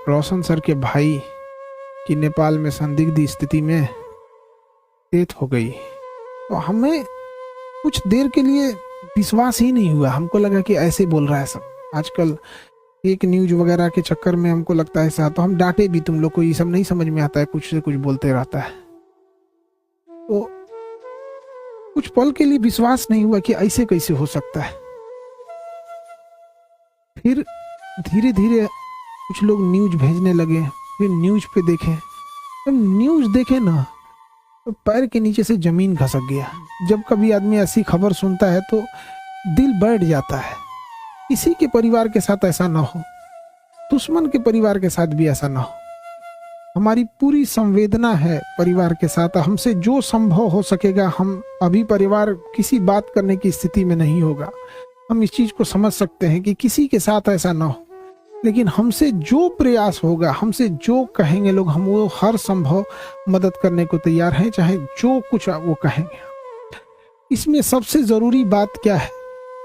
रोशन sir के भाई की नेपाल में संदिग्ध स्थिति में डेथ हो गई, तो हमें कुछ देर के लिए विश्वास ही नहीं हुआ। हमको लगा कि ऐसे बोल रहा है सब। आजकल एक न्यूज वगैरह के चक्कर में हमको लगता है ऐसा, तो हम डांटे भी, तुम लोग को ये सब नहीं समझ में आता है, कुछ से कुछ बोलते रहता है। तो कुछ पल के लिए विश्वास नहीं हुआ कि ऐसे कैसे हो सकता है। फिर धीरे धीरे कुछ लोग न्यूज भेजने लगे, फिर न्यूज पे देखे। जब न्यूज देखे ना तो पैर के नीचे से जमीन खसक गया। जब कभी आदमी ऐसी खबर सुनता है तो दिल बैठ जाता है। किसी के परिवार के साथ ऐसा ना हो, दुश्मन के परिवार के साथ भी ऐसा ना हो। हमारी पूरी संवेदना है परिवार के साथ। हमसे जो संभव हो सकेगा, हम अभी परिवार किसी बात करने की स्थिति में नहीं होगा। हम इस चीज को समझ सकते हैं कि किसी के साथ ऐसा ना हो, लेकिन हमसे जो प्रयास होगा, हमसे जो कहेंगे लोग, हम वो हर संभव मदद करने को तैयार हैं, चाहे जो कुछ वो कहेंगे। इसमें सबसे जरूरी बात क्या है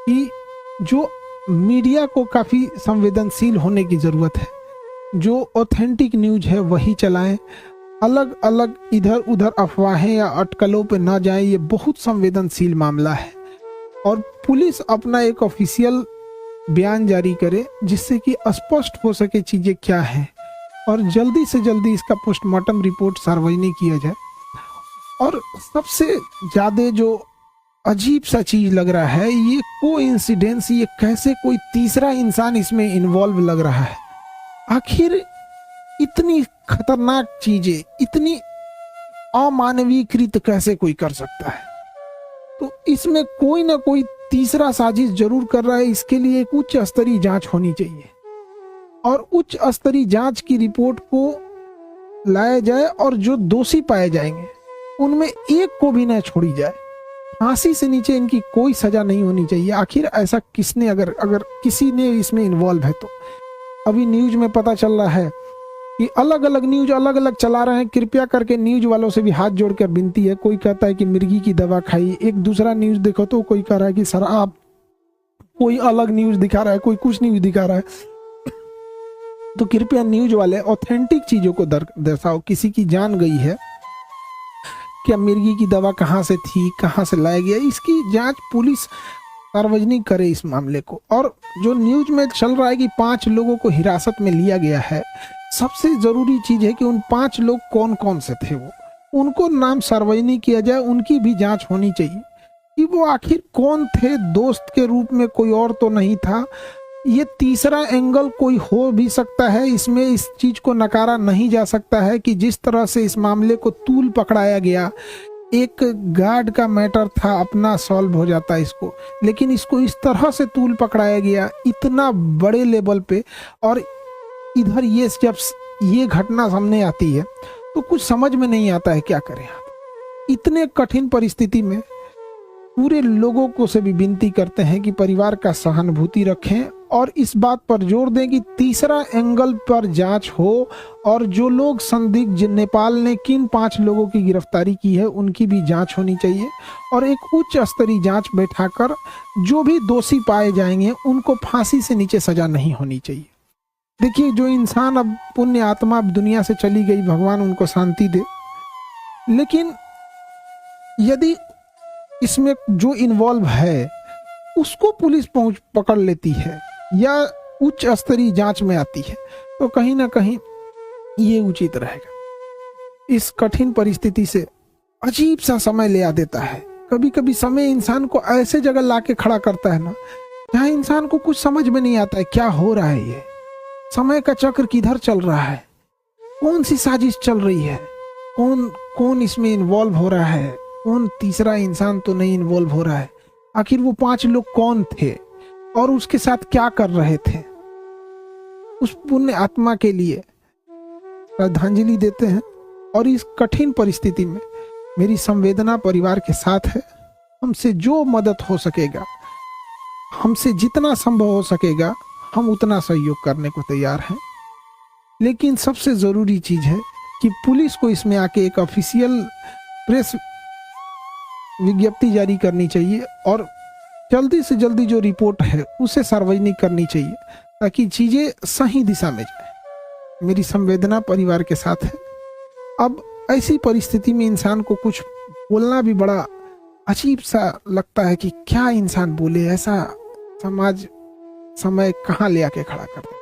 कि जो मीडिया को काफी संवेदनशील होने की जरूरत है। जो ऑथेंटिक न्यूज है वही चलाएं, अलग अलग इधर उधर अफवाहें या अटकलों पे ना जाएं। ये बहुत संवेदनशील मामला है और पुलिस अपना एक ऑफिशियल बयान जारी करे जिससे कि स्पष्ट हो सके चीजें क्या हैं और जल्दी से जल्दी इसका पोस्टमार्टम रिपोर्ट सार्वजनिक किया जाए। और सबसे ज्यादा जो अजीब सा चीज लग रहा है, ये कोइंसिडेंस, ये कैसे कोई तीसरा इंसान इसमें इन्वॉल्व लग रहा है। आखिर इतनी खतरनाक चीजें, इतनी अमानवीकृत कैसे कोई कर सकता है? तो इसमें कोई ना कोई तीसरा साजिश जरूर कर रहा है। इसके लिए एक उच्च स्तरीय जांच होनी चाहिए और उच्च स्तरीय जांच की रिपोर्ट को लाया जाए और जो दोषी पाए जाएंगे उनमें एक को भी न छोड़ी जाए। फांसी से नीचे इनकी कोई सजा नहीं होनी चाहिए। आखिर ऐसा किसने, अगर किसी ने इसमें इन्वॉल्व है तो। अभी न्यूज में पता चल रहा है कि अलग अलग न्यूज अलग अलग चला रहे हैं। कृपया करके न्यूज वालों से भी हाथ जोड़कर विनती है। कोई कहता है कि मिर्गी की दवा खाई, एक दूसरा न्यूज देखो तो कोई कह रहा है कि शराब, कोई अलग न्यूज दिखा रहा है, कोई कुछ न्यूज दिखा रहा है। तो कृपया न्यूज वाले ऑथेंटिक चीजों को दर्शाओ। किसी की जान गई है, क्या मिर्गी की दवा कहाँ से थी, कहाँ से लाया गया, इसकी जांच पुलिस सार्वजनिक करे इस मामले को। और जो न्यूज में चल रहा है कि 5 लोगों को हिरासत में लिया गया है, सबसे जरूरी चीज है कि उन 5 लोग कौन कौन से थे, वो उनको नाम सार्वजनिक किया जाए। उनकी भी जांच होनी चाहिए कि वो आखिर कौन थे। दोस्त के रूप में कोई और तो नहीं था। ये तीसरा एंगल कोई हो भी सकता है इसमें। इस चीज को नकारा नहीं जा सकता है कि जिस तरह से इस मामले को तूल पकड़ाया गया, एक गार्ड का मैटर था, अपना सॉल्व हो जाता है इसको, लेकिन इसको इस तरह से तूल पकड़ाया गया इतना बड़े लेवल पे। और इधर ये जब ये घटना सामने आती है तो कुछ समझ में नहीं आता है क्या करें आप। इतने कठिन परिस्थिति में पूरे लोगों को से भी विनती करते हैं कि परिवार का सहानुभूति रखें और इस बात पर जोर दें कि तीसरा एंगल पर जांच हो और जो लोग संदिग्ध, नेपाल ने किन 5 लोगों की गिरफ्तारी की है उनकी भी जांच होनी चाहिए और एक उच्च स्तरीय जांच बैठाकर जो भी दोषी पाए जाएंगे उनको फांसी से नीचे सजा नहीं होनी चाहिए। देखिए, जो इंसान अब पुण्य आत्मा अब दुनिया से चली गई, भगवान उनको शांति दे, लेकिन यदि इसमें जो इन्वॉल्व है उसको पुलिस पकड़ लेती है या उच्च स्तरीय जांच में आती है तो कहीं ना कहीं ये उचित रहेगा। इस कठिन परिस्थिति से अजीब सा समय ले आ देता है। कभी कभी समय इंसान को ऐसे जगह लाके खड़ा करता है ना, जहाँ इंसान को कुछ समझ में नहीं आता है क्या हो रहा है। ये समय का चक्र किधर चल रहा है, कौन सी साजिश चल रही है, कौन कौन इसमें इन्वॉल्व हो रहा है, कौन तीसरा इंसान तो नहीं इन्वॉल्व हो रहा है। आखिर वो 5 लोग कौन थे और उसके साथ क्या कर रहे थे। उस पुण्य आत्मा के लिए श्रद्धांजलि देते हैं और इस कठिन परिस्थिति में मेरी संवेदना परिवार के साथ है। हमसे जो मदद हो सकेगा, हमसे जितना संभव हो सकेगा, हम उतना सहयोग करने को तैयार हैं। लेकिन सबसे जरूरी चीज है कि पुलिस को इसमें आके एक ऑफिशियल प्रेस विज्ञप्ति जारी करनी चाहिए और जल्दी से जल्दी जो रिपोर्ट है उसे सार्वजनिक करनी चाहिए ताकि चीजें सही दिशा में जाए। मेरी संवेदना परिवार के साथ है। अब ऐसी परिस्थिति में इंसान को कुछ बोलना भी बड़ा अजीब सा लगता है कि क्या इंसान बोले, ऐसा समाज समय कहाँ ले आके खड़ा कर दे।